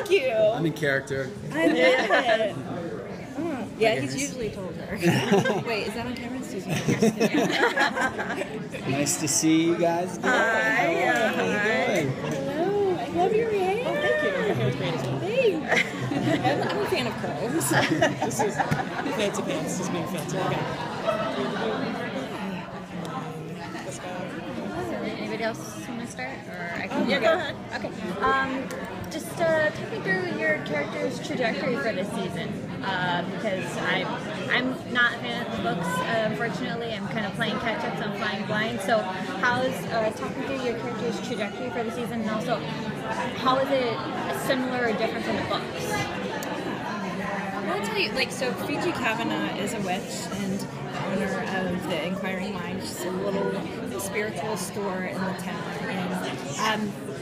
Thank you. I'm in character. I love it. Yeah, he's usually told her. Wait, is that on camera? Susan? Nice to see you guys. Hi. Hello. I love your hair. Oh, thank you. Your hair's great as well. Thanks. I'm a fan of curls. This is fancy pants. This is being fancy. Okay. Let's go. Anybody else want to start? Or I can Yeah, go ahead. Okay. Just talk me through your character's trajectory for this season. Because I'm not a fan of the books, unfortunately. I'm kind of playing catch-up, so I'm flying blind. So how's talking through your character's trajectory for the season, and also how is it similar or different from the books? I'll tell you, so Fiji Cavanaugh is a witch and the owner of the Inquiring Mind. She's a little spiritual store in the town.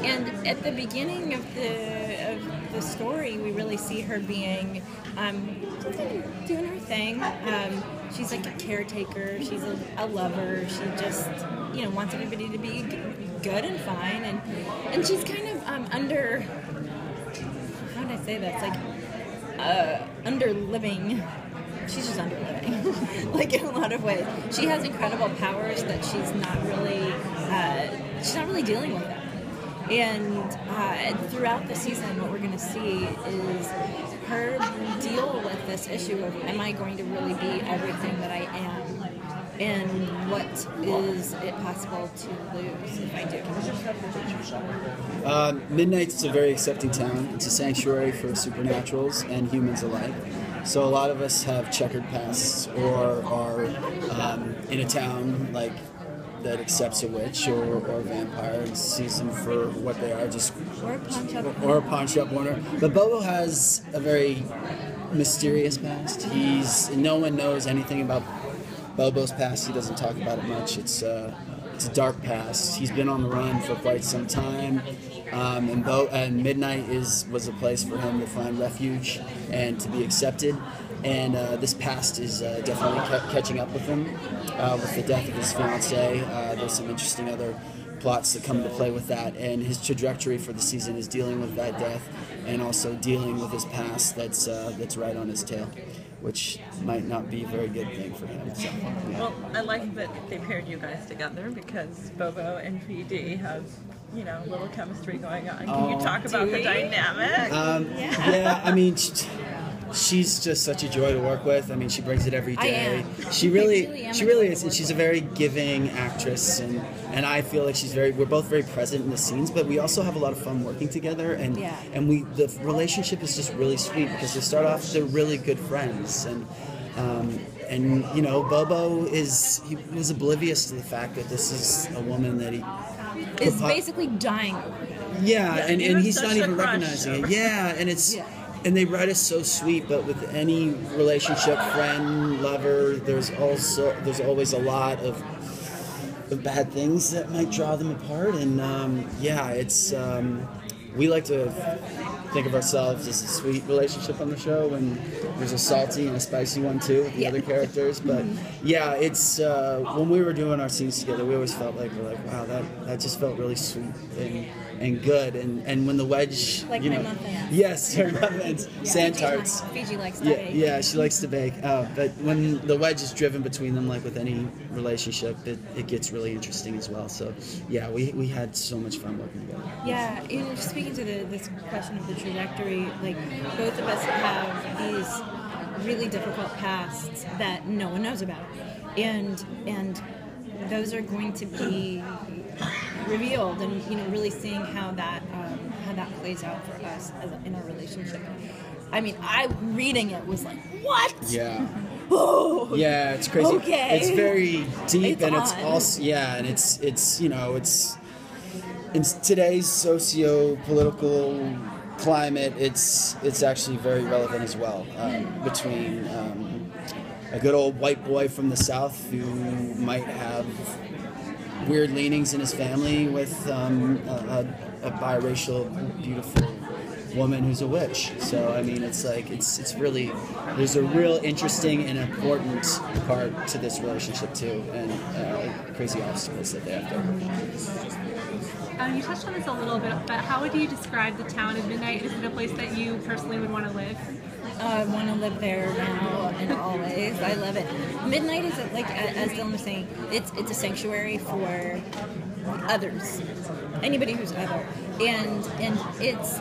And at the beginning of the story, we really see her being doing her thing. She's like a caretaker. She's a lover. She just wants everybody to be good and fine. And she's kind of under. How did I say that? It's like underliving. She's just underliving, like in a lot of ways. She has incredible powers that she's not really dealing with them. And throughout the season, what we're going to see is her deal with this issue of, am I going to really be everything that I am? And what is it possible to lose if I do? Midnight's a very accepting town. It's a sanctuary for supernaturals and humans alike. So a lot of us have checkered pasts or are in a town like that accepts a witch or a vampire and sees them for what they are, or a pawn shop owner. But Bobo has a very mysterious past. No one knows anything about Bobo's past. He doesn't talk about it much. It's a dark past. He's been on the run for quite some time, and Midnight was a place for him to find refuge and to be accepted. And this past is definitely catching up with him with the death of his fiancée. There's some interesting other plots that come into play with that, and his trajectory for the season is dealing with that death and also dealing with his past that's right on his tail, which might not be a very good thing for him. So, yeah. Well, I like that they paired you guys together because Bobo and Fiji have, a little chemistry going on. Can you talk about the dynamic? Yeah, I mean, she's just such a joy to work with. I mean, she brings it every day. She really is. And she's a very giving actress, and I feel like we're both very present in the scenes, but we also have a lot of fun working together, and the relationship is just really sweet because they start off, they're really good friends, and Bobo was oblivious to the fact that this is a woman that he is basically dying over. Yeah, and he's not even recognizing it. Yeah, and it's. Yeah. And they write us so sweet, but with any relationship, friend, lover, there's always a lot of bad things that might draw them apart. And we like to think of ourselves as a sweet relationship on the show, and there's a salty and a spicy one too with the other characters. But it's when we were doing our scenes together, we always felt like wow, that just felt really sweet and good. And when the wedge, my muffins. Yes, her muffins, sand tarts. Fiji likes to bake. Yeah, she likes to bake. But when the wedge is driven between them, like with any relationship, it gets really interesting as well. So yeah, we had so much fun working together. Yeah, just speaking to this question of the trajectory, like both of us have these really difficult pasts that no one knows about, and those are going to be revealed, and really seeing how that plays out for us in our relationship. I mean, reading it was like, what? Yeah. Oh. Yeah, it's crazy. Okay. It's very deep, and it's on. also and it's in today's socio-political climate, it's actually very relevant as well, between a good old white boy from the South who might have weird leanings in his family with a biracial, beautiful woman who's a witch. So I mean, it's really, there's a real interesting and important part to this relationship too, and crazy obstacles that they have to overcome. You touched on this a little bit, but how would you describe the town of Midnight? Is it a place that you personally would want to live? I want to live there now and always. I love it. Midnight is like, as Dylan was saying, it's a sanctuary for others, anybody who's other, and it's,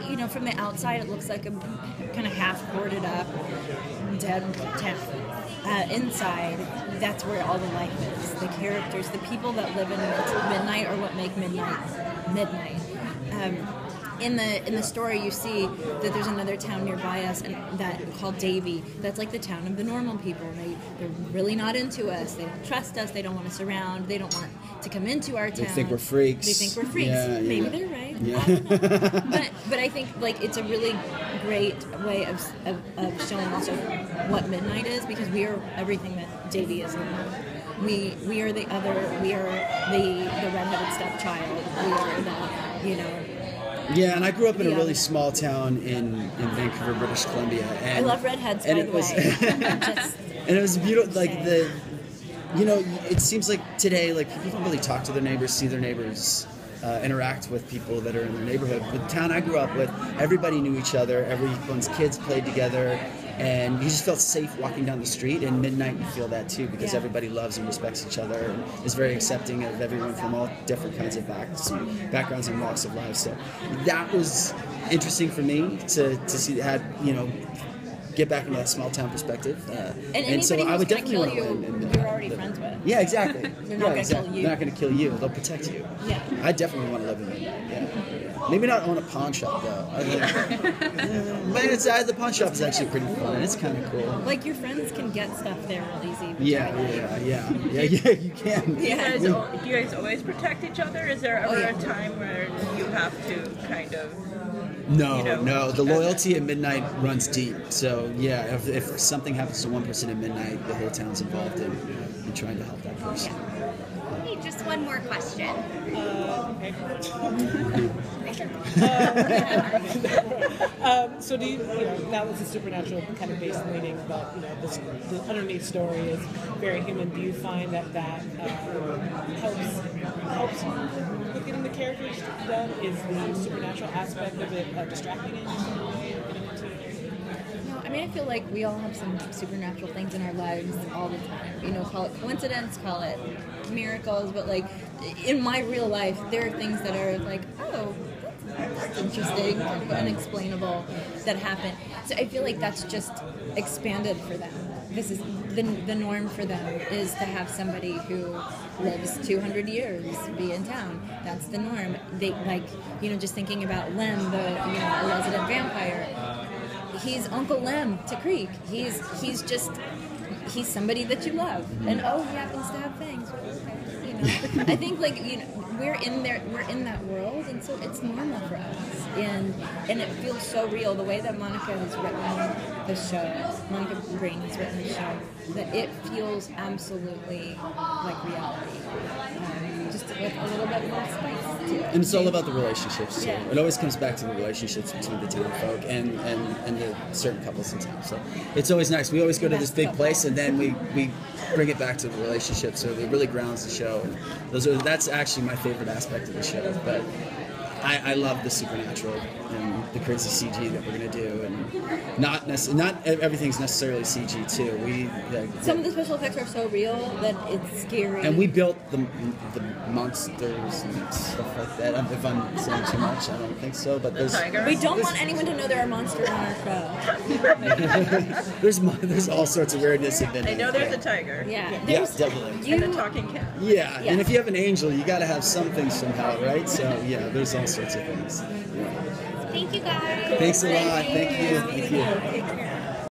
you know, from the outside it looks like a kind of half boarded up dead town. Inside, that's where all the life is. The characters, the people that live in Midnight are what make Midnight. In the story, you see that there's another town nearby us, and that called Davie. That's like the town of the normal people. They're really not into us. They don't trust us. They don't want us around. They don't want to come into our town. They think we're freaks. Yeah, maybe they're right. Yeah. I don't know. But I think like it's a really great way of showing also what Midnight is, because we are everything that Davie is now. We are the other. We are the redheaded stepchild. We are the, you know. Yeah, and I grew up in a really small town in Vancouver, British Columbia. And I love redheads, by the way. And it was beautiful, like you know, it seems like today, like people don't really talk to their neighbors, see their neighbors, interact with people that are in their neighborhood. The town I grew up with, everybody knew each other, everyone's kids played together, and you just felt safe walking down the street. And Midnight, you feel that too, because everybody loves and respects each other and is very accepting of everyone from all different kinds of backgrounds and walks of life. So that was interesting for me to see that, you know, get back into that small town perspective. And so I would definitely want to live in Midnight. You're already friends with. Yeah, exactly. They're not going to kill you. They're not going to kill you. They'll protect you. Yeah. I definitely want to live in Midnight. Yeah. Maybe not own a pawn shop though. But inside the pawn shop is actually pretty fun. It's kind of cool. Like your friends can get stuff there real easy. Yeah, you can. Yeah. Do you guys always protect each other? Is there ever a time where you have to kind of? No. The loyalty at Midnight runs deep. So yeah, if something happens to one person at Midnight, the whole town's involved in trying to help that person. Hey, just one more question. Okay. So do you know, now this is supernatural kind of base leaning, but you know, the underneath story is very human. Do you find that helps with getting the characters done? Is the supernatural aspect of it distracting in some way? I mean, I feel like we all have some supernatural things in our lives all the time. You know, call it coincidence, call it miracles, but like in my real life, there are things that are like, oh, that's interesting, kind of unexplainable that happen. So I feel like that's just expanded for them. This is the norm for them, is to have somebody who lives 200 years be in town. That's the norm. They like, you know, just thinking about Lem, a resident vampire. He's Uncle Lem to Creek. He's somebody that you love, and he happens to have fangs. Okay, you know. I think like, you know, we're in that world, and so it's normal for us, and it feels so real. The way that Monica has written the show, Monica Breen has written the show, that it feels absolutely like reality. Just with a little bit more spice to it. And it's all about the relationships too. Yeah. It always comes back to the relationships between the town folk and the certain couples in town. So it's always nice. We always go to this big place, and then we bring it back to the relationships. So it really grounds the show. And that's actually my favorite aspect of the show. But I love the supernatural and the crazy CG that we're gonna do, and not everything's necessarily CG too. Some of the special effects are so real that it's scary. And we built the monsters and stuff like that. If I'm saying too much, I don't think so. But we don't want anyone to know there are monsters on our show. there's all sorts of weirdness in it. I know there's a tiger. Yeah, definitely. And a talking cat. Yeah, and if you have an angel, you got to have something somehow, right? So yeah, there's all sorts of things. Yeah. Thank you guys. Thanks a lot. Thank you.